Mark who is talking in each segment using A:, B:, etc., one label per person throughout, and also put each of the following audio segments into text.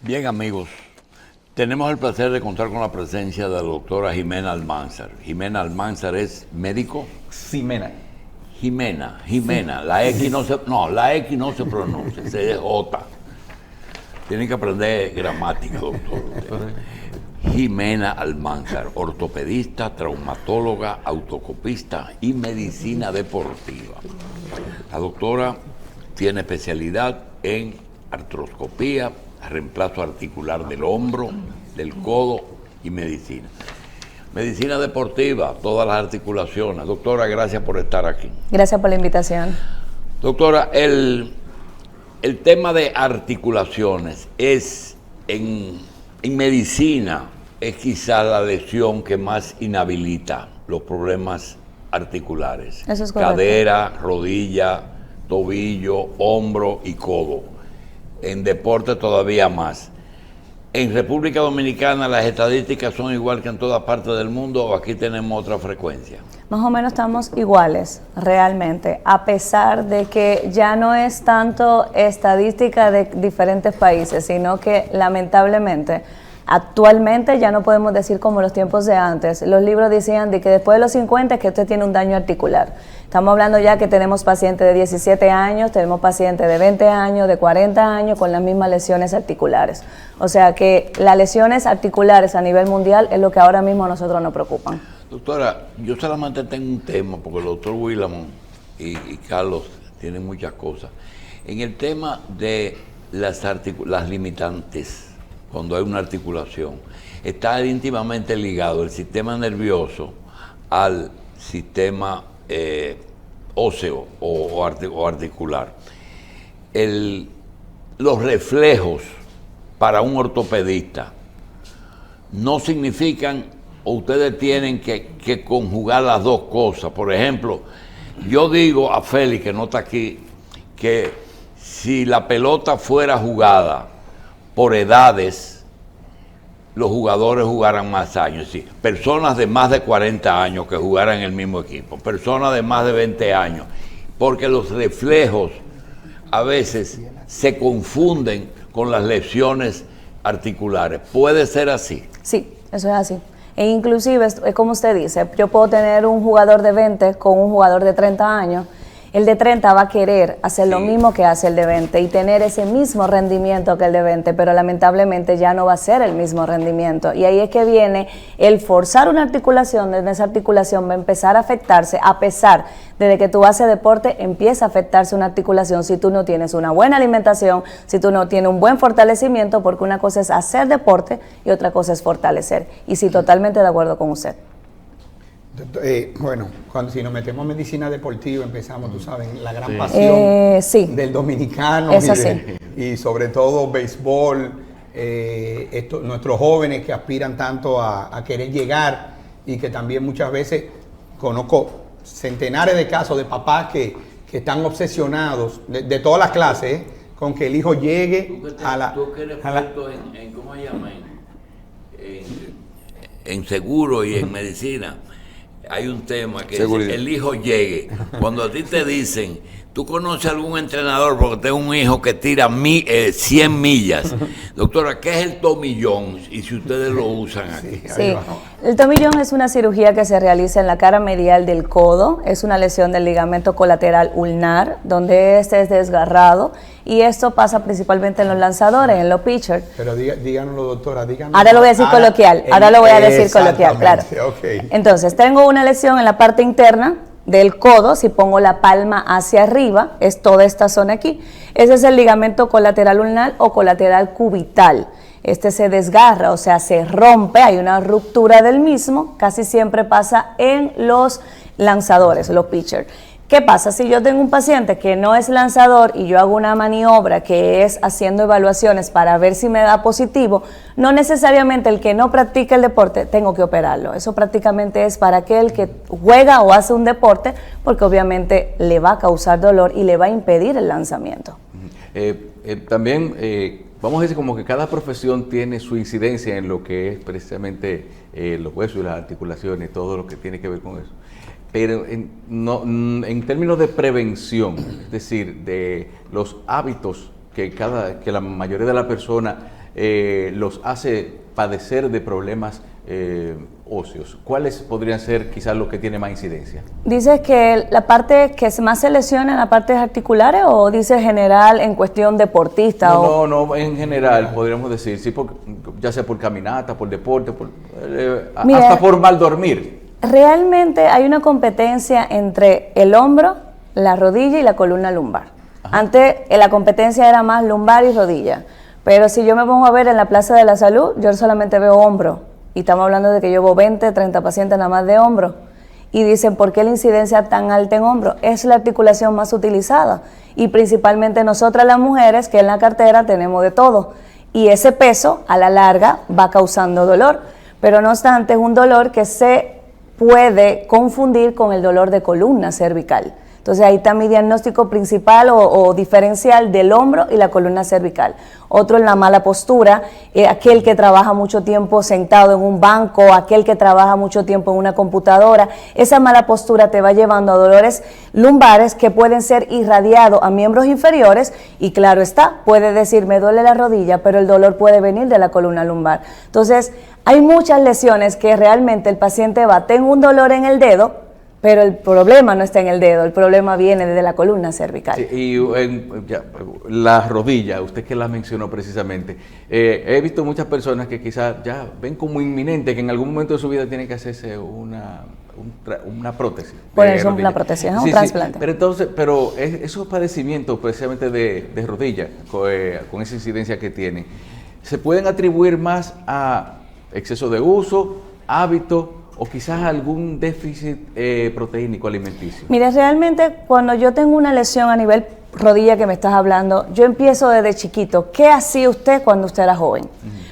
A: Bien, amigos, tenemos el placer de contar con la presencia de la doctora Jimena Almanzar. Jimena Almanzar es médico.
B: Ximena.
A: Jimena. La X no se pronuncia, es J. Tienen que aprender gramática, doctor. Jimena Almanzar, ortopedista, traumatóloga, autocopista y medicina deportiva. La doctora tiene especialidad en artroscopía, reemplazo articular del hombro, del codo y medicina. Medicina deportiva, todas las articulaciones. Doctora, gracias por estar aquí.
C: Gracias por la invitación.
A: Doctora, el tema de articulaciones es, en medicina, es quizá la lesión que más inhabilita los problemas articulares.
C: Eso es correcto.
A: Cadera, rodilla, tobillo, hombro y codo. En deporte todavía más. En República Dominicana las estadísticas son igual que en todas partes del mundo, o aquí tenemos otra frecuencia.
C: Más o menos estamos iguales, realmente, a pesar de que ya no es tanto estadística de diferentes países, sino que lamentablemente actualmente ya no podemos decir como los tiempos de antes. Los libros decían de que después de los 50 es que usted tiene un daño articular. Estamos hablando ya que tenemos pacientes de 17 años, tenemos pacientes de 20 años, de 40 años con las mismas lesiones articulares. O sea que las lesiones articulares a nivel mundial es lo que ahora mismo a nosotros nos preocupan.
A: Doctora, yo solamente tengo un tema, porque el doctor Willamon y Carlos tienen muchas cosas. En el tema de las limitantes, cuando hay una articulación, está íntimamente ligado el sistema nervioso al sistema óseo o articular. Los reflejos para un ortopedista no significan, o ustedes tienen que conjugar las dos cosas. Por ejemplo, yo digo a Félix, que no está aquí, que si la pelota fuera jugada por edades, los jugadores jugaran más años. Sí, personas de más de 40 años que jugaran en el mismo equipo, personas de más de 20 años, porque los reflejos a veces se confunden con las lesiones articulares. ¿Puede ser así?
C: Sí, eso es así. E inclusive, es como usted dice, yo puedo tener un jugador de 20 con un jugador de 30 años. El de 30 va a querer hacer lo mismo que hace el de 20 y tener ese mismo rendimiento que el de 20, pero lamentablemente ya no va a ser el mismo rendimiento. Y ahí es que viene el forzar una articulación, donde esa articulación va a empezar a afectarse, a pesar de que tú haces deporte, empieza a afectarse una articulación si tú no tienes una buena alimentación, si tú no tienes un buen fortalecimiento, porque una cosa es hacer deporte y otra cosa es fortalecer. Y sí, totalmente de acuerdo con usted.
B: Bueno, si nos metemos en medicina deportiva, empezamos, tú sabes, la gran pasión del dominicano y sobre todo béisbol, nuestros jóvenes que aspiran tanto a querer llegar y que también muchas veces conozco centenares de casos de papás que están obsesionados de todas las clases con que el hijo llegue a la...
A: Tú que eres experto en ¿cómo se llama? En seguro y en medicina. Hay un tema que
D: Seguridad.
A: es el hijo llegue. Cuando a ti te dicen, ¿tú conoces algún entrenador porque tengo un hijo que tira 100 millas? Doctora, ¿qué es el tomillón? Y si ustedes lo usan aquí.
C: Sí, el tomillón es una cirugía que se realiza en la cara medial del codo. Es una lesión del ligamento colateral ulnar, donde este es desgarrado. Y esto pasa principalmente en los lanzadores, en los pitchers.
B: Pero díganoslo, doctora, díganos.
C: Ahora lo voy a decir coloquial, ahora lo voy a decir coloquial, claro.
B: Okay.
C: Entonces, tengo una lesión en la parte interna del codo. Si pongo la palma hacia arriba, es toda esta zona aquí. Ese es el ligamento colateral ulnar o colateral cubital. Este se desgarra, o sea, se rompe, hay una ruptura del mismo. Casi siempre pasa en los lanzadores, los pitchers. ¿Qué pasa? Si yo tengo un paciente que no es lanzador y yo hago una maniobra que es haciendo evaluaciones para ver si me da positivo, no necesariamente el que no practica el deporte tengo que operarlo. Eso prácticamente es para aquel que juega o hace un deporte, porque obviamente le va a causar dolor y le va a impedir el lanzamiento.
D: También, vamos a decir como que cada profesión tiene su incidencia en lo que es precisamente los huesos y las articulaciones, todo lo que tiene que ver con eso. Pero en términos de prevención, es decir, de los hábitos que la mayoría de las personas los hace padecer de problemas óseos. ¿Cuáles podrían ser quizás los que tienen más incidencia?
C: ¿Dices que la parte que más se lesiona en las partes articulares o dices general en cuestión deportista?
D: No, en general podríamos decir, sí, ya sea por caminata, por deporte,
C: Mira,
D: hasta por mal dormir.
C: Realmente hay una competencia entre el hombro, la rodilla y la columna lumbar. Ajá. Antes la competencia era más lumbar y rodilla, pero si yo me pongo a ver en la Plaza de la Salud, yo solamente veo hombro. Y estamos hablando de que yo veo 20, 30 pacientes nada más de hombro. Y dicen, ¿por qué la incidencia tan alta en hombro? Es la articulación más utilizada. Y principalmente nosotras las mujeres, que en la cartera tenemos de todo. Y ese peso, a la larga, va causando dolor. Pero no obstante, es un dolor que se puede confundir con el dolor de columna cervical. Entonces ahí está mi diagnóstico principal o diferencial del hombro y la columna cervical. Otro en la mala postura, aquel que trabaja mucho tiempo sentado en un banco, aquel que trabaja mucho tiempo en una computadora. Esa mala postura te va llevando a dolores lumbares que pueden ser irradiados a miembros inferiores y claro está, puede decir me duele la rodilla, pero el dolor puede venir de la columna lumbar. Entonces hay muchas lesiones que realmente el paciente va, tengo un dolor en el dedo, pero el problema no está en el dedo, el problema viene desde la columna cervical.
D: Sí, y la rodilla, usted que la mencionó precisamente, he visto muchas personas que quizás ya ven como inminente que en algún momento de su vida tienen que hacerse una prótesis.
C: Por eso una prótesis, ¿no? Un trasplante.
D: Sí, pero esos padecimientos precisamente de rodilla, con esa incidencia que tienen, ¿se pueden atribuir más a exceso de uso, hábito, o quizás algún déficit proteínico alimenticio?
C: Mire, realmente cuando yo tengo una lesión a nivel rodilla que me estás hablando, yo empiezo desde chiquito. ¿Qué hacía usted cuando usted era joven?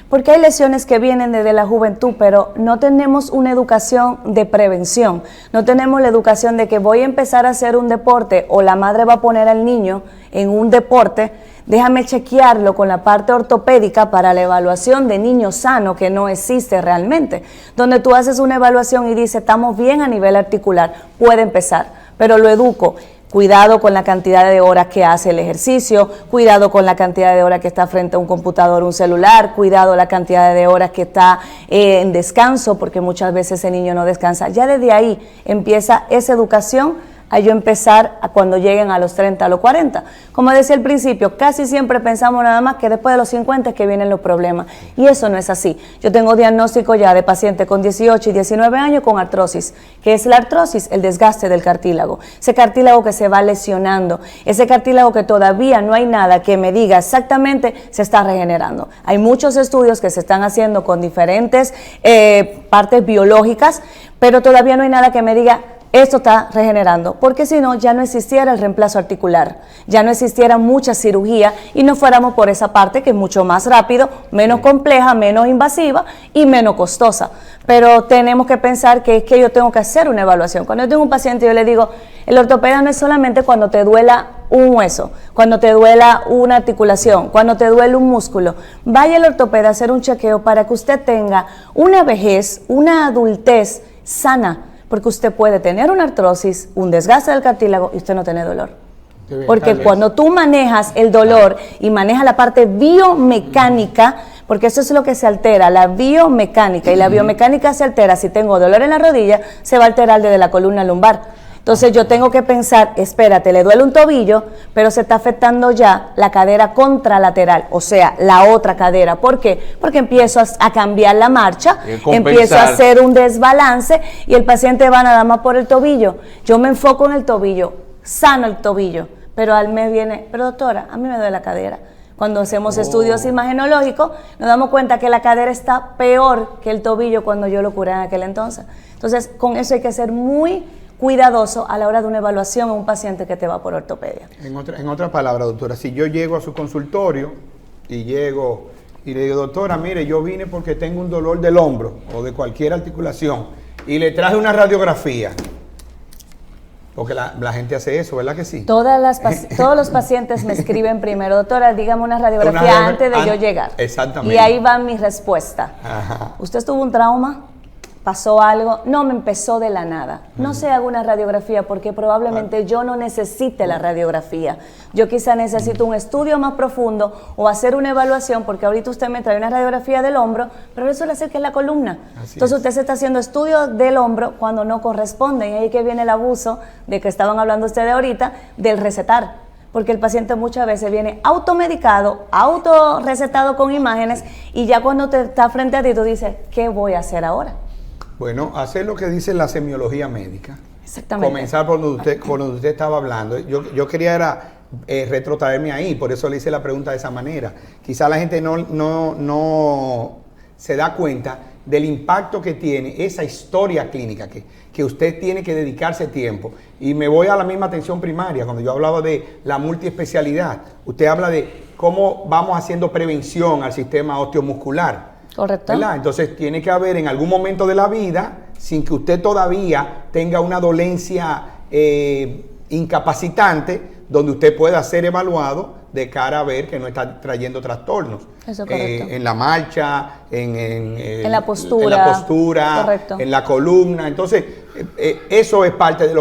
C: Porque hay lesiones que vienen desde la juventud, pero no tenemos una educación de prevención. No tenemos la educación de que voy a empezar a hacer un deporte o la madre va a poner al niño en un deporte. Déjame chequearlo con la parte ortopédica para la evaluación de niño sano, que no existe realmente, donde tú haces una evaluación y dices, estamos bien a nivel articular, puede empezar, pero lo educo. Cuidado con la cantidad de horas que hace el ejercicio, cuidado con la cantidad de horas que está frente a un computador, un celular, cuidado la cantidad de horas que está en descanso, porque muchas veces ese niño no descansa. Ya desde ahí empieza esa educación a yo empezar a cuando lleguen a los 30, a los 40. Como decía al principio, casi siempre pensamos nada más que después de los 50 es que vienen los problemas. Y eso no es así. Yo tengo diagnóstico ya de pacientes con 18 y 19 años con artrosis. ¿Qué es la artrosis? El desgaste del cartílago. Ese cartílago que se va lesionando. Ese cartílago que todavía no hay nada que me diga exactamente se está regenerando. Hay muchos estudios que se están haciendo con diferentes partes biológicas, pero todavía no hay nada que me diga esto está regenerando, porque si no, ya no existiera el reemplazo articular, ya no existiera mucha cirugía y no fuéramos por esa parte que es mucho más rápido, menos compleja, menos invasiva y menos costosa. Pero tenemos que pensar que es que yo tengo que hacer una evaluación. Cuando yo tengo un paciente, yo le digo, el ortopeda no es solamente cuando te duela un hueso, cuando te duela una articulación, cuando te duele un músculo. Vaya al ortopeda a hacer un chequeo para que usted tenga una vejez, una adultez sana, porque usted puede tener una artrosis, un desgaste del cartílago y usted no tiene dolor. Porque cuando tú manejas el dolor y manejas la parte biomecánica, porque eso es lo que se altera, la biomecánica, y la biomecánica se altera, si tengo dolor en la rodilla, se va a alterar desde la columna lumbar. Entonces yo tengo que pensar, espérate, le duele un tobillo, pero se está afectando ya la cadera contralateral, o sea, la otra cadera. ¿Por qué? Porque empiezo a cambiar la marcha, empiezo a hacer un desbalance y el paciente va nada más por el tobillo. Yo me enfoco en el tobillo, sano el tobillo, pero al mes viene, pero doctora, a mí me duele la cadera. Cuando hacemos estudios imagenológicos, nos damos cuenta que la cadera está peor que el tobillo cuando yo lo curé en aquel entonces. Entonces, con eso hay que ser muy cuidadoso a la hora de una evaluación a un paciente que te va por ortopedia.
B: En otras palabras, doctora, si yo llego a su consultorio y llego y le digo, doctora, mire, yo vine porque tengo un dolor del hombro o de cualquier articulación y le traje una radiografía, porque la gente hace eso, ¿verdad que sí?
C: Todos los pacientes me escriben primero, doctora, dígame una radiografía antes de yo llegar.
B: Exactamente.
C: Y ahí va mi respuesta.
B: Ajá.
C: ¿Usted tuvo un trauma? pasó algo, no me empezó de la nada. No se haga una radiografía porque probablemente yo no necesite la radiografía. Yo quizá necesito un estudio más profundo o hacer una evaluación, porque ahorita usted me trae una radiografía del hombro, pero eso le que es la columna. Entonces usted se está haciendo estudios del hombro cuando no corresponden. Y ahí que viene el abuso de que estaban hablando ustedes ahorita, del recetar. Porque el paciente muchas veces viene automedicado, autorrecetado con imágenes, y ya cuando te está frente a ti tú dices, ¿qué voy a hacer ahora?
B: Bueno, hacer lo que dice la semiología médica.
C: Exactamente.
B: Comenzar por donde usted estaba hablando. Yo quería retrotraerme ahí, por eso le hice la pregunta de esa manera. Quizá la gente no se da cuenta del impacto que tiene esa historia clínica, que usted tiene que dedicarse tiempo. Y me voy a la misma atención primaria, cuando yo hablaba de la multiespecialidad. Usted habla de cómo vamos haciendo prevención al sistema osteomuscular.
C: Correcto.
B: ¿Verdad? Entonces tiene que haber en algún momento de la vida, sin que usted todavía tenga una dolencia incapacitante, donde usted pueda ser evaluado de cara a ver que no está trayendo trastornos.
C: Eso es correcto.
B: En la marcha, en
C: la postura,
B: correcto, en la columna. Entonces, eso es parte de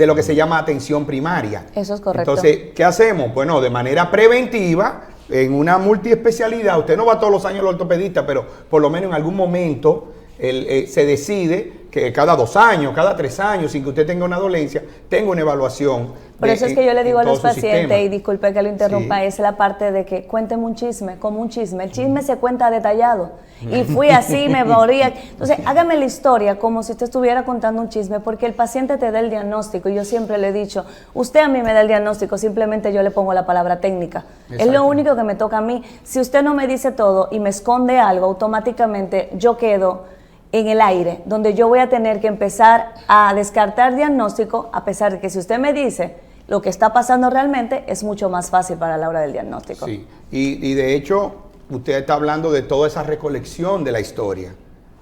B: lo que se llama atención primaria.
C: Eso es correcto.
B: Entonces, ¿qué hacemos? Bueno, de manera preventiva, en una multiespecialidad, usted no va todos los años al ortopedista, pero por lo menos en algún momento se decide que cada 2 años, cada 3 años, sin que usted tenga una dolencia, tenga una evaluación.
C: Por eso es que yo le digo a los pacientes, y disculpe que lo interrumpa, es la parte de que cuénteme un chisme, como un chisme. El chisme se cuenta detallado. Y fui así, me moría. Entonces, hágame la historia como si usted estuviera contando un chisme, porque el paciente te da el diagnóstico. Y yo siempre le he dicho, usted a mí me da el diagnóstico, simplemente yo le pongo la palabra técnica. Exacto. Es lo único que me toca a mí. Si usted no me dice todo y me esconde algo, automáticamente yo quedo en el aire, donde yo voy a tener que empezar a descartar diagnóstico, a pesar de que si usted me dice lo que está pasando realmente, es mucho más fácil para la hora del diagnóstico.
B: Sí, y de hecho, usted está hablando de toda esa recolección de la historia,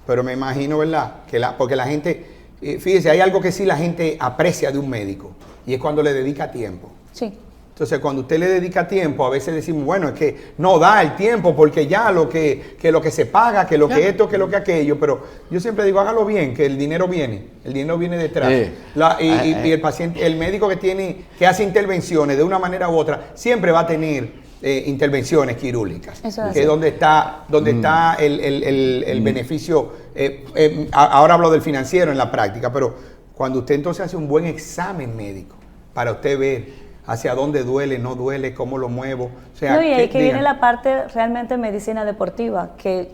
B: pero me imagino, ¿verdad? Porque la gente, fíjese, hay algo que sí la gente aprecia de un médico, y es cuando le dedica tiempo.
C: Sí.
B: Entonces, cuando usted le dedica tiempo, a veces decimos, bueno, es que no da el tiempo porque ya lo que se paga, que lo que esto, que lo que aquello, pero yo siempre digo, hágalo bien, que el dinero viene detrás. Y el paciente, el médico que hace intervenciones de una manera u otra, siempre va a tener intervenciones quirúrgicas, que es donde está el beneficio. Ahora hablo del financiero en la práctica, pero cuando usted entonces hace un buen examen médico para usted ver hacia dónde duele, no duele, cómo lo muevo. O sea,
C: no, y ahí que viene la parte realmente medicina deportiva, que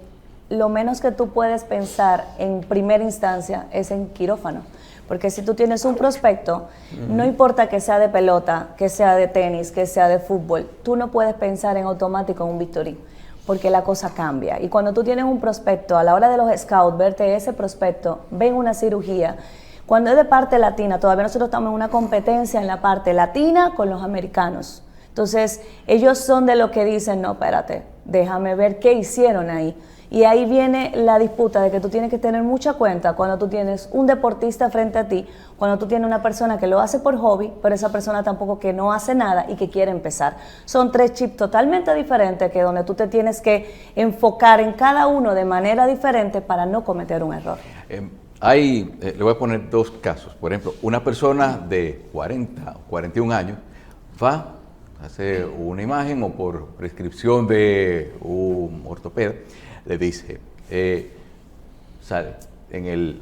C: lo menos que tú puedes pensar en primera instancia es en quirófano. Porque si tú tienes un prospecto, no importa que sea de pelota, que sea de tenis, que sea de fútbol, tú no puedes pensar en automático en un bisturí, porque la cosa cambia. Y cuando tú tienes un prospecto, a la hora de los scouts, verte ese prospecto, ven una cirugía. Cuando es de parte latina, todavía nosotros estamos en una competencia en la parte latina con los americanos. Entonces, ellos son de los que dicen, no, espérate, déjame ver qué hicieron ahí. Y ahí viene la disputa de que tú tienes que tener mucha cuenta cuando tú tienes un deportista frente a ti, cuando tú tienes una persona que lo hace por hobby, pero esa persona tampoco que no hace nada y que quiere empezar. Son 3 chips totalmente diferentes que donde tú te tienes que enfocar en cada uno de manera diferente para no cometer un error.
D: Le voy a poner 2 casos. Por ejemplo, una persona de 40 o 41 años va a hacer una imagen o por prescripción de un ortopeda, le dice, sale en el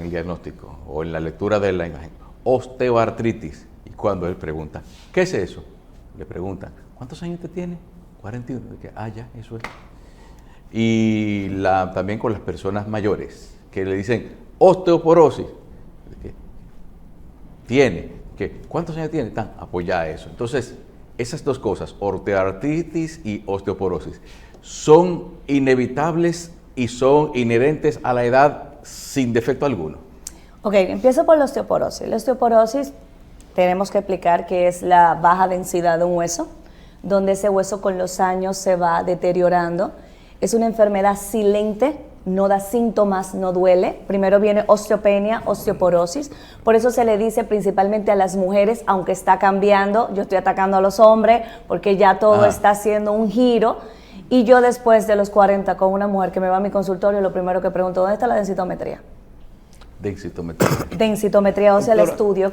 D: diagnóstico o en la lectura de la imagen, osteoartritis. Y cuando él pregunta, ¿qué es eso? Le preguntan, ¿cuántos años te tiene? 41. Ya, eso es. Y también con las personas mayores, que le dicen osteoporosis, ¿cuántos años tiene? Apoya eso. Entonces, esas 2 cosas, osteoartritis y osteoporosis, son inevitables y son inherentes a la edad sin defecto alguno.
C: Ok, empiezo por la osteoporosis. La osteoporosis tenemos que explicar que es la baja densidad de un hueso, donde ese hueso con los años se va deteriorando. Es una enfermedad silente, no da síntomas, no duele. Primero viene osteopenia, osteoporosis. Por eso se le dice principalmente a las mujeres, aunque está cambiando, yo estoy atacando a los hombres porque ya todo está haciendo un giro. Y yo después de los 40, con una mujer que me va a mi consultorio, lo primero que pregunto, ¿dónde está la densitometría? Densitometría ósea, el estudio.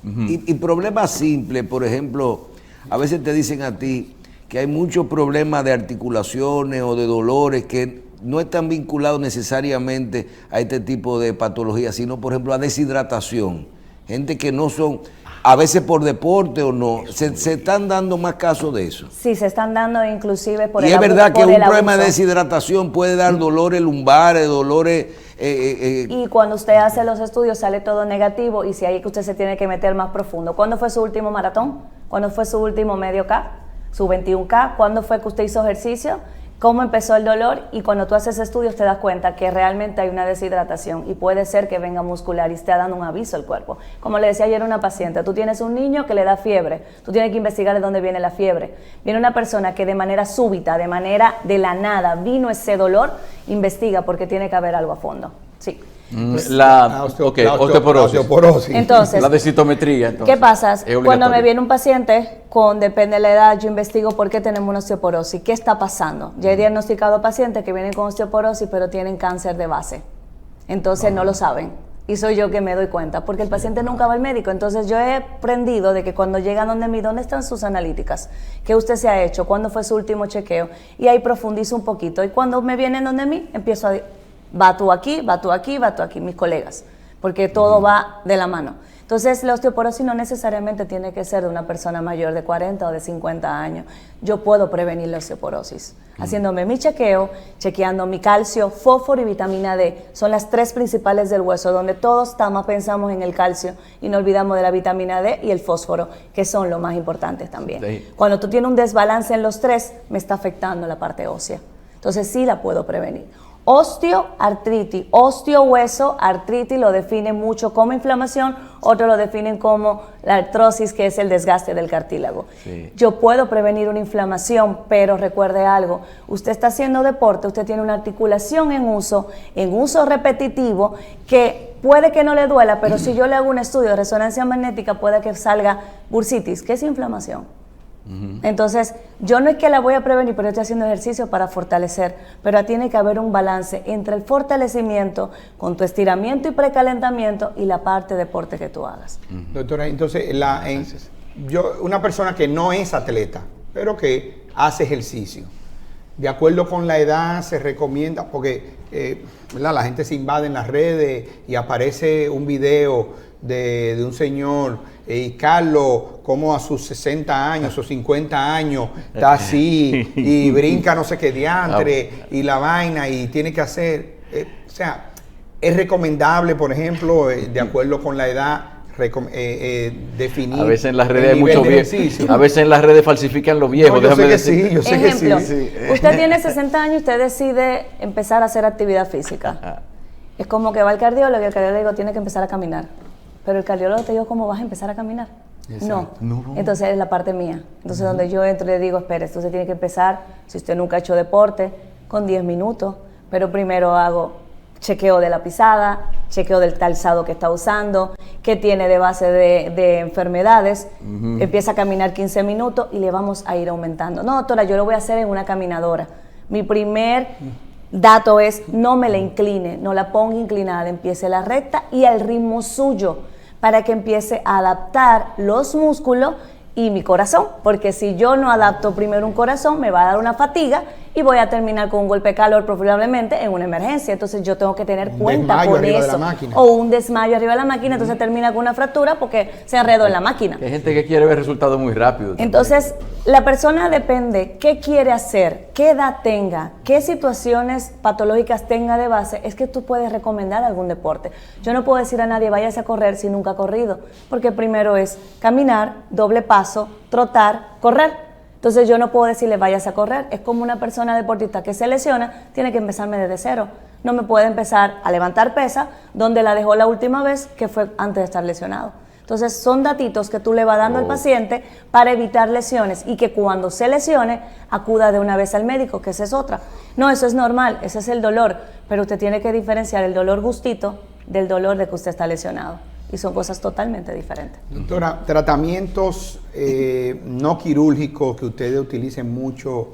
E: Y problemas simples, por ejemplo, a veces te dicen a ti que hay muchos problemas de articulaciones o de dolores que no están vinculados necesariamente a este tipo de patologías, sino, por ejemplo, a deshidratación. Gente que no son, a veces por deporte o no, se están dando más casos de eso.
C: Sí, se están dando inclusive por el
E: abuso. Y es verdad que un problema de deshidratación puede dar dolores lumbares, dolores...
C: Y cuando usted hace los estudios sale todo negativo y si ahí que usted se tiene que meter más profundo. ¿Cuándo fue su último maratón? ¿Cuándo fue su último medio K? ¿Su 21K? ¿Cuándo fue que usted hizo ejercicio? ¿Cómo empezó el dolor? Y cuando tú haces estudios te das cuenta que realmente hay una deshidratación y puede ser que venga muscular y esté dando un aviso al cuerpo. Como le decía ayer a una paciente, tú tienes un niño que le da fiebre, tú tienes que investigar de dónde viene la fiebre. Viene una persona que de manera súbita, de manera de la nada, vino ese dolor, investiga porque tiene que haber algo a fondo. Sí.
D: La osteoporosis.
C: Entonces,
D: la densitometría.
C: ¿qué pasa? Cuando me viene un paciente con, depende de la edad, yo investigo por qué tenemos una osteoporosis, qué está pasando. Ya he diagnosticado pacientes que vienen con osteoporosis pero tienen cáncer de base. Entonces no lo saben. Y soy yo que me doy cuenta, porque el paciente nunca va al médico. Entonces yo he aprendido de que cuando llegan donde mí, ¿dónde están sus analíticas? ¿Qué usted se ha hecho? ¿Cuándo fue su último chequeo? Y ahí profundizo un poquito. Y cuando me vienen donde mí, empiezo a... Va tú aquí, va tú aquí, va tú aquí, mis colegas, porque todo va de la mano. Entonces, la osteoporosis no necesariamente tiene que ser de una persona mayor de 40 o de 50 años. Yo puedo prevenir la osteoporosis haciéndome mi chequeo, chequeando mi calcio, fósforo y vitamina D. Son las tres principales del hueso, donde todos más pensamos en el calcio y no olvidamos de la vitamina D y el fósforo, que son los más importantes también. Sí. Cuando tú tienes un desbalance en los tres, me está afectando la parte ósea. Entonces, sí la puedo prevenir. Osteoartritis, osteohueso, artritis lo definen mucho como inflamación, otros lo definen como la artrosis, que es el desgaste del cartílago. Sí. Yo puedo prevenir una inflamación, pero recuerde algo, usted está haciendo deporte, usted tiene una articulación en uso repetitivo, que puede que no le duela, pero si yo le hago un estudio de resonancia magnética, puede que salga bursitis, que es inflamación. Entonces, yo no es que la voy a prevenir, pero estoy haciendo ejercicio para fortalecer, pero tiene que haber un balance entre el fortalecimiento con tu estiramiento y precalentamiento y la parte de deporte que tú hagas.
B: Doctora, entonces, una persona que no es atleta, pero que hace ejercicio, de acuerdo con la edad se recomienda, porque la gente se invade en las redes y aparece un video de un señor y Carlos, como a sus 60 años o 50 años está así y brinca no sé qué diantre y la vaina y tiene que hacer, o sea, es recomendable, por ejemplo, de acuerdo con la edad, definir.
D: A veces en las redes hay muchos viejos. A veces en las redes falsifican los viejos.
B: No, yo sé que sí, yo sé que sí.
C: Usted tiene 60 años y usted decide empezar a hacer actividad física. Es como que va al cardiólogo y el cardiólogo le digo, tiene que empezar a caminar. Pero el cardiólogo te dijo, ¿cómo vas a empezar a caminar? No. Entonces es la parte mía. Entonces donde yo entro y le digo, espere, usted tiene que empezar, si usted nunca ha hecho deporte, con 10 minutos. Pero primero hago chequeo de la pisada, chequeo del calzado que está usando, qué tiene de base de enfermedades. Empieza a caminar 15 minutos y le vamos a ir aumentando. No, doctora, yo lo voy a hacer en una caminadora. Mi primer dato es, no me la incline, no la ponga inclinada, empiece la recta y al ritmo suyo, para que empiece a adaptar los músculos y mi corazón, porque si yo no adapto primero un corazón, me va a dar una fatiga y voy a terminar con un golpe de calor probablemente en una emergencia. Entonces yo tengo que tener cuenta con eso. O un desmayo arriba de la máquina, entonces termina con una fractura porque se enredó en la máquina.
D: Hay gente que quiere ver resultados muy rápidos.
C: Entonces, la persona depende qué quiere hacer, qué edad tenga, qué situaciones patológicas tenga de base, es que tú puedes recomendar algún deporte. Yo no puedo decir a nadie, váyase a correr si nunca ha corrido, porque primero es caminar, doble paso, trotar, correr. Entonces yo no puedo decirle vayas a correr, es como una persona deportista que se lesiona, tiene que empezarme desde cero. No me puede empezar a levantar pesa donde la dejó la última vez, que fue antes de estar lesionado. Entonces son datitos que tú le vas dando al paciente para evitar lesiones y que cuando se lesione acuda de una vez al médico, que esa es otra. No, eso es normal, ese es el dolor, pero usted tiene que diferenciar el dolor gustito del dolor de que usted está lesionado. Y son cosas totalmente diferentes.
B: Doctora, tratamientos no quirúrgicos que ustedes utilicen mucho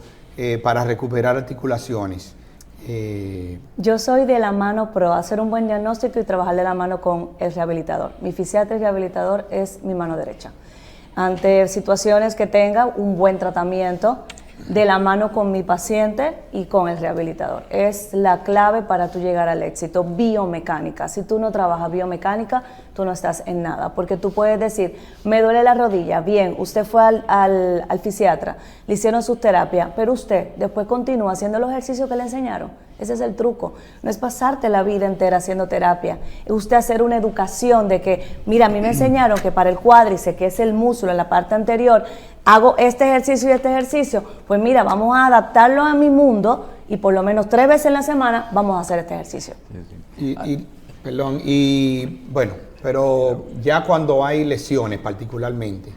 B: para recuperar articulaciones.
C: Yo soy de la mano pro, hacer un buen diagnóstico y trabajar de la mano con el rehabilitador. Mi fisiatra y rehabilitador es mi mano derecha. Ante situaciones que tenga un buen tratamiento, de la mano con mi paciente y con el rehabilitador. Es la clave para tú llegar al éxito. Biomecánica. Si tú no trabajas biomecánica, tú no estás en nada. Porque tú puedes decir, me duele la rodilla, bien, usted fue al fisiatra, le hicieron su terapia, pero usted después continúa haciendo los ejercicios que le enseñaron. Ese es el truco. No es pasarte la vida entera haciendo terapia. Es usted hacer una educación de que, mira, a mí me enseñaron que para el cuádriceps, que es el músculo en la parte anterior, hago este ejercicio y este ejercicio. Pues mira, vamos a adaptarlo a mi mundo y por lo menos 3 veces en la semana vamos a hacer este ejercicio.
B: Y bueno, pero ya cuando hay lesiones particularmente,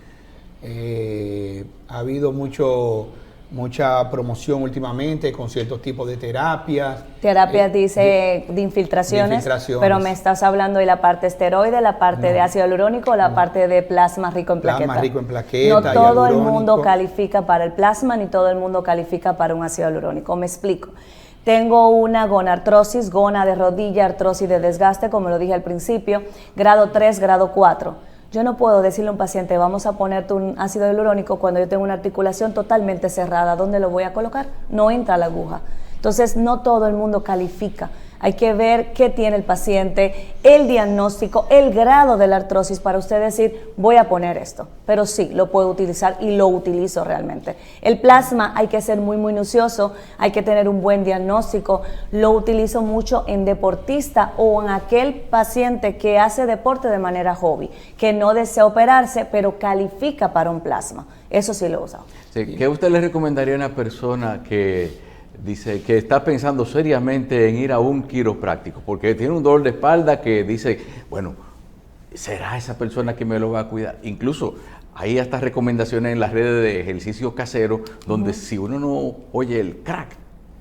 B: ha habido mucha promoción últimamente con ciertos tipos de terapias.
C: Terapias de infiltraciones, pero me estás hablando de la parte esteroide, la parte de ácido hialurónico, la parte de plasma rico en plaqueta.
B: Plasma rico en plaqueta.
C: No todo el mundo califica para el plasma, ni todo el mundo califica para un ácido hialurónico. Me explico. Tengo una gonartrosis, gona de rodilla, artrosis de desgaste, como lo dije al principio, grado 3, grado 4. Yo no puedo decirle a un paciente, vamos a ponerte un ácido hialurónico cuando yo tengo una articulación totalmente cerrada. ¿Dónde lo voy a colocar? No entra la aguja. Entonces, no todo el mundo califica. Hay que ver qué tiene el paciente, el diagnóstico, el grado de la artrosis para usted decir, voy a poner esto. Pero sí, lo puedo utilizar y lo utilizo realmente. El plasma hay que ser muy minucioso, hay que tener un buen diagnóstico. Lo utilizo mucho en deportista o en aquel paciente que hace deporte de manera hobby, que no desea operarse, pero califica para un plasma. Eso sí lo he usado.
D: Sí, ¿qué usted le recomendaría a una persona que dice que está pensando seriamente en ir a un quiropráctico porque tiene un dolor de espalda que dice, bueno, ¿será esa persona que me lo va a cuidar? Incluso hay hasta recomendaciones en las redes de ejercicio casero donde si uno no oye el crack,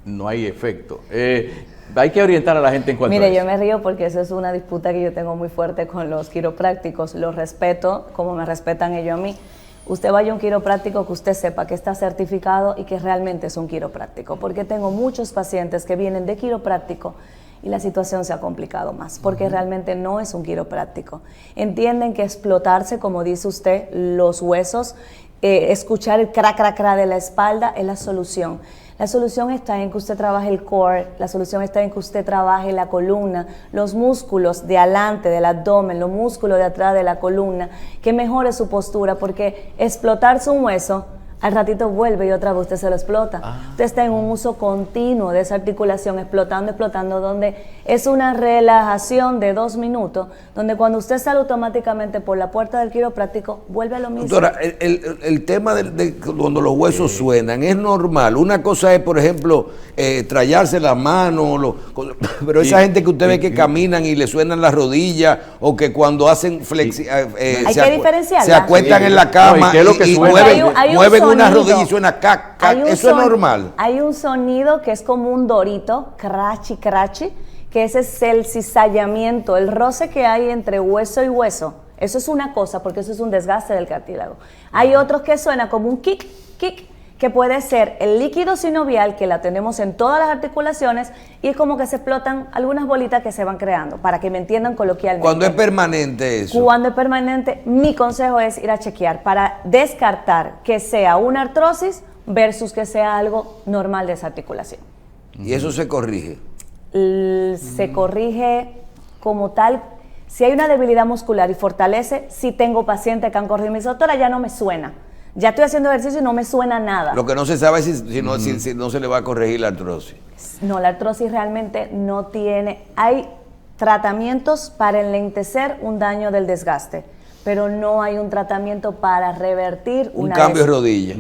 D: no hay efecto. Hay que orientar a la gente en cuanto a eso.
C: Mire, yo me río porque eso es una disputa que yo tengo muy fuerte con los quiroprácticos. Los respeto como me respetan ellos a mí. Usted vaya a un quiropráctico que usted sepa que está certificado y que realmente es un quiropráctico, porque tengo muchos pacientes que vienen de quiropráctico y la situación se ha complicado más, porque realmente no es un quiropráctico. Entienden que explotarse, como dice usted, los huesos, escuchar el crac, crac, crac de la espalda es la solución. La solución está en que usted trabaje el core, la solución está en que usted trabaje la columna, los músculos de adelante del abdomen, los músculos de atrás de la columna, que mejore su postura, porque explotarse un hueso, al ratito vuelve y otra vez usted se lo explota. Usted está en un uso continuo de esa articulación, explotando, donde es una relajación de 2 minutos, donde cuando usted sale automáticamente por la puerta del quiropráctico, vuelve a lo mismo.
E: Doctora, el tema de cuando los huesos suenan es normal. Una cosa es, por ejemplo, trallarse la mano, pero esa gente que usted ve que caminan y le suenan las rodillas, o que cuando hacen se acuestan en la cama y mueven una rodilla y suena cac, cac. Eso es normal.
C: Hay un sonido que es como un dorito, crachi, crachi, que ese es el cizallamiento, el roce que hay entre hueso y hueso. Eso es una cosa, porque eso es un desgaste del cartílago. Hay otros que suena como un kick, kick, que puede ser el líquido sinovial, que la tenemos en todas las articulaciones, y es como que se explotan algunas bolitas que se van creando, para que me entiendan coloquialmente.
E: Cuando es permanente eso.
C: Cuando es permanente, mi consejo es ir a chequear para descartar que sea una artrosis versus que sea algo normal de esa articulación.
E: ¿Y eso se corrige?
C: Se corrige como tal. Si hay una debilidad muscular y fortalece, si tengo pacientes que han corrido, mi doctora, ya no me suena. Ya estoy haciendo ejercicio y no me suena nada.
E: Lo que no se sabe es si no se le va a corregir la artrosis.
C: No, la artrosis realmente no tiene... Hay tratamientos para enlentecer un daño del desgaste, pero no hay un tratamiento para revertir
E: un cambio de rodilla.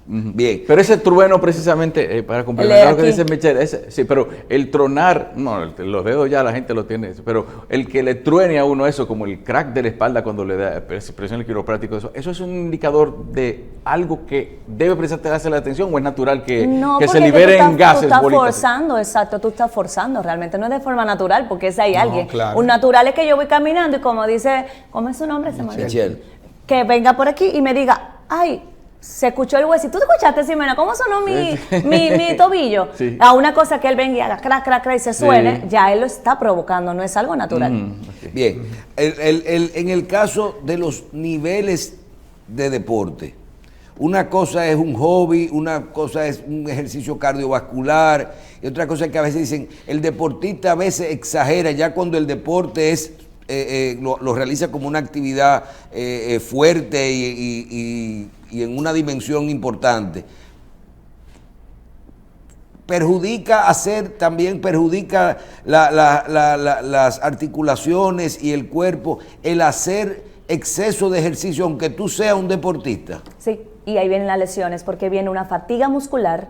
E: Bien.
D: Pero ese trueno precisamente, para complementar lo que dice Michelle, sí, pero el tronar, no, los dedos ya la gente lo tiene, pero el que le truene a uno eso, como el crack de la espalda cuando le da presión el quiropráctico, eso es un indicador de algo que debe prestarse la atención, o es natural que se liberen gases,
C: tú estás forzando, exacto, tú estás forzando, realmente no es de forma natural, porque es ahí alguien.
B: Claro.
C: Un natural es que yo voy caminando y como dice, ¿cómo es su nombre?
E: Michelle.
C: Que venga por aquí y me diga, ay, se escuchó el huesito. ¿Tú te escuchaste, Ximena? ¿Cómo sonó mi tobillo?
D: Sí.
C: A una cosa que él venga y haga crack, crack, crack y se suene,
D: Sí.
C: ya él lo está provocando, no es algo natural.
D: Okay.
E: Bien, en el caso de los niveles de deporte, una cosa es un hobby, una cosa es un ejercicio cardiovascular, y otra cosa es que a veces dicen, el deportista a veces exagera ya cuando el deporte es lo realiza como una actividad fuerte y en una dimensión importante. También perjudica las articulaciones y el cuerpo el hacer exceso de ejercicio, aunque tú seas un deportista.
C: Sí, y ahí vienen las lesiones, porque viene una fatiga muscular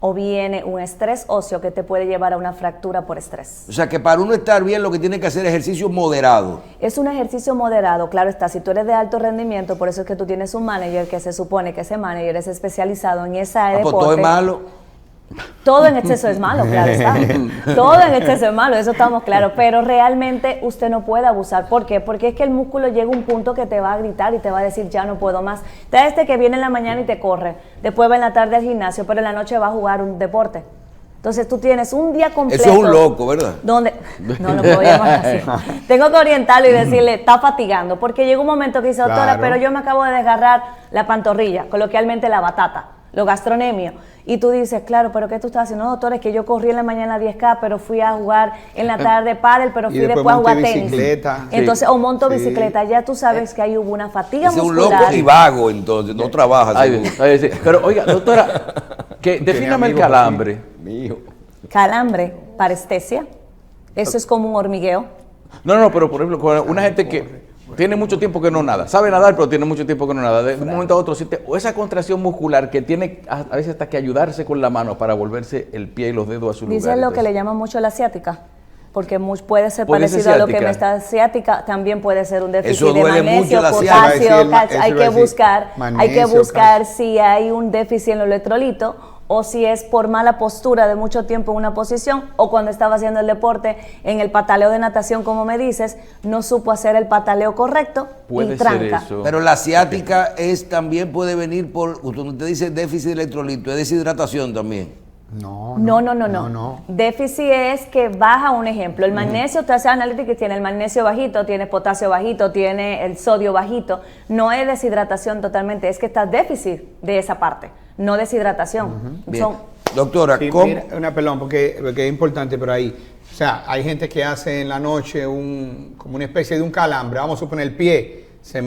C: o viene un estrés óseo que te puede llevar a una fractura por estrés.
E: O sea que para uno estar bien lo que tiene que hacer es ejercicio moderado.
C: Es un ejercicio moderado, claro está, si tú eres de alto rendimiento, por eso es que tú tienes un manager que se supone que ese manager es especializado en esa área de deporte.
E: Pues todo es malo.
C: Todo en exceso es malo, claro está. Todo en exceso es malo, eso estamos claros. Pero realmente usted no puede abusar. ¿Por qué? Porque es que el músculo llega a un punto que te va a gritar y te va a decir, ya no puedo más. Está este que viene en la mañana y te corre, después va en la tarde al gimnasio, pero en la noche va a jugar un deporte. Entonces tú tienes un día completo.
E: Eso es un loco, ¿verdad?
C: Donde no lo puedo llamar así. Tengo que orientarlo y decirle, está fatigando. Porque llega un momento que dice, doctora,
B: Claro.
C: pero yo me acabo de desgarrar la pantorrilla, coloquialmente la batata, lo gastronemio. Y tú dices, claro, pero ¿qué tú estás haciendo? No, doctora, es que yo corrí en la mañana 10K, pero fui a jugar en la tarde pádel, pero fui después a jugar tenis.
B: Bicicleta.
C: Entonces, o monto
B: Sí.
C: bicicleta. Ya tú sabes que ahí hubo una fatiga
E: Ese es un
C: muscular.
E: loco y vago, entonces, no trabaja. seguro.
D: Sí. Pero oiga, doctora, defíname el
B: amigos
D: calambre.
C: Calambre, parestesia. Eso es como un hormigueo.
D: No, pero por ejemplo, con una gente que tiene mucho tiempo que no nada, sabe nadar, pero tiene mucho tiempo que no nada, de un momento a otro siente o esa contracción muscular que tiene a veces hasta que ayudarse con la mano para volverse el pie y los dedos a su lugar.
C: Dice lo que le llaman mucho la ciática, porque puede ser parecido a lo que me está asiática, también puede ser un déficit
E: Eso
C: de
E: duele
C: magnesio,
E: mucho la
C: potasio,
B: ciática.
C: hay que buscar
B: Magnesio,
C: si hay un déficit en los electrolitos o si es por mala postura de mucho tiempo en una posición o cuando estaba haciendo el deporte en el pataleo de natación, como me dices, no supo hacer el pataleo correcto
D: Puede
C: y
D: ser
C: tranca.
D: eso.
E: Pero la ciática también puede venir por, cuando usted dice déficit de electrolito, es deshidratación también.
C: No. Déficit es que baja, un ejemplo. El magnesio, usted hace analítica y tiene el magnesio bajito, tiene potasio bajito, tiene el sodio bajito. No es deshidratación totalmente, es que está déficit de esa parte, no deshidratación.
E: Bien. Doctora,
B: Sí,
E: ¿cómo?
B: mira, perdón, porque es importante por ahí. O sea, hay gente que hace en la noche como una especie de un calambre. Vamos a suponer el pie. Se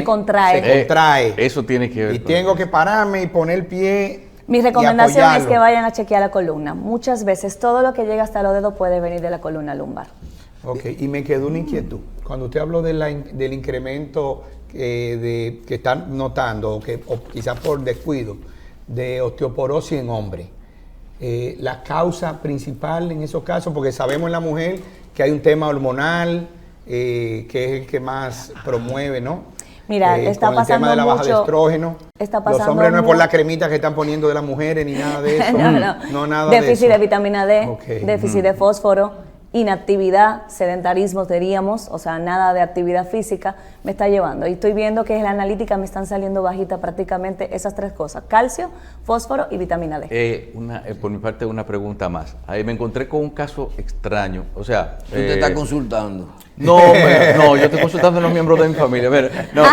C: contrae.
B: Se contrae.
D: Eso tiene que ver.
B: Y
D: con
B: tengo
D: eso.
B: que pararme y poner el pie.
C: Mi recomendación es
B: apoyarlo.
C: que vayan a chequear la columna. Muchas veces todo lo que llega hasta los dedos puede venir de la columna lumbar.
B: Ok, y me quedó una inquietud. Cuando usted habló del incremento que están notando, o quizás por descuido, de osteoporosis en hombres, la causa principal en esos casos, porque sabemos en la mujer que hay un tema hormonal, que es el que más promueve, ¿no?
C: Mira, está
B: con el tema
C: pasando
B: de la baja de
C: mucho.
B: estrógeno.
C: Está
B: Los
C: pasando
B: hombres no es por
C: mu-
B: la cremita que están poniendo de las mujeres ni nada de eso.
C: No.
B: Nada de
C: Déficit
B: eso.
C: de vitamina D,
B: Ok.
C: déficit de fósforo, inactividad, sedentarismo diríamos, o sea, nada de actividad física me está llevando. Y estoy viendo que en la analítica me están saliendo bajitas prácticamente esas tres cosas: calcio, fósforo y vitamina D.
D: Por mi parte, una pregunta más. Ahí me encontré con un caso extraño. O sea,
E: Usted está consultando.
D: no, yo estoy consultando a los miembros de mi familia. Mire, no,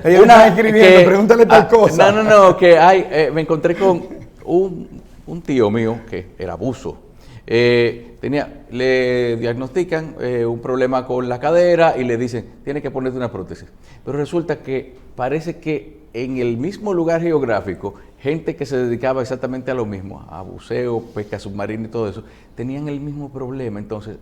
B: Ellos están escribiendo, pregúntale tal cosa.
D: Que me encontré con un tío mío que era abuso. Le diagnostican un problema con la cadera y le dicen, tiene que ponerte una prótesis. Pero resulta que parece que en el mismo lugar geográfico, gente que se dedicaba exactamente a lo mismo, a buceo, pesca submarina y todo eso, tenían el mismo problema. Entonces,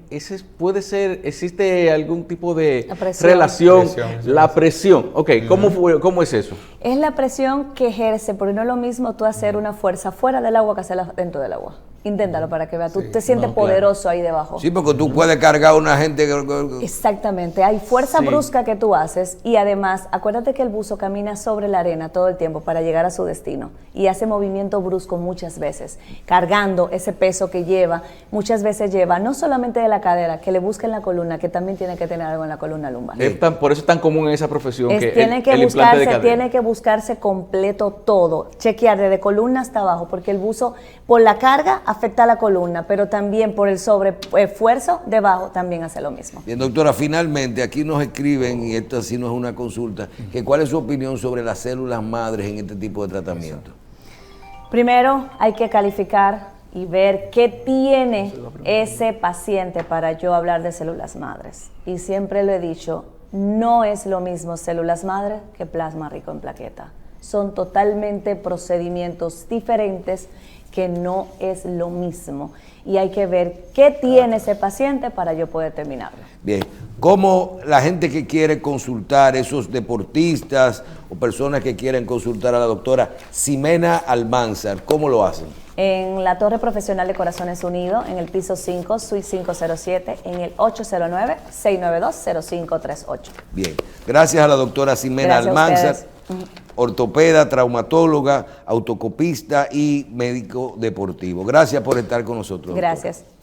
D: ese puede ser, ¿existe algún tipo de relación? La presión. Ok, ¿cómo es eso?
C: Es la presión que ejerce, porque no es lo mismo tú hacer una fuerza fuera del agua que hacerla dentro del agua. Inténtalo para que veas. Tú te sientes poderoso ahí debajo.
E: Sí, porque tú puedes cargar a una gente.
C: Exactamente. Hay fuerza brusca que tú haces y además, acuérdate que el buzo camina sobre la arena todo el tiempo para llegar a su destino y hace movimiento brusco muchas veces, cargando ese peso que lleva. Muchas veces lleva no solamente de la cadera, que le busque en la columna, que también tiene que tener algo en la columna lumbar.
D: Por eso es tan común en esa profesión
C: tiene que buscarse completo todo, chequear desde columna hasta abajo, porque el buzo por la carga afecta a la columna, pero también por el sobreesfuerzo debajo también hace lo mismo.
E: Bien, doctora, finalmente aquí nos escriben, y esto sí no es una consulta, que cuál es su opinión sobre las células madres en este tipo de tratamiento.
C: Primero hay que calificar y ver qué tiene ese paciente para yo hablar de células madres. Y siempre lo he dicho, no es lo mismo células madres que plasma rico en plaqueta. Son totalmente procedimientos diferentes que no es lo mismo. Y hay que ver qué tiene ese paciente para yo poder terminarlo.
E: Bien, ¿cómo la gente que quiere consultar, esos deportistas o personas que quieren consultar a la doctora Ximena Almanzar, cómo lo hacen?
C: En la Torre Profesional de Corazones Unidos, en el piso 5, suite 507, en el 809-692-0538.
E: Bien, gracias a la doctora Ximena Almanzar, ortopeda, traumatóloga, autocopista y médico deportivo. Gracias por estar con nosotros.
C: Gracias.
E: Doctora.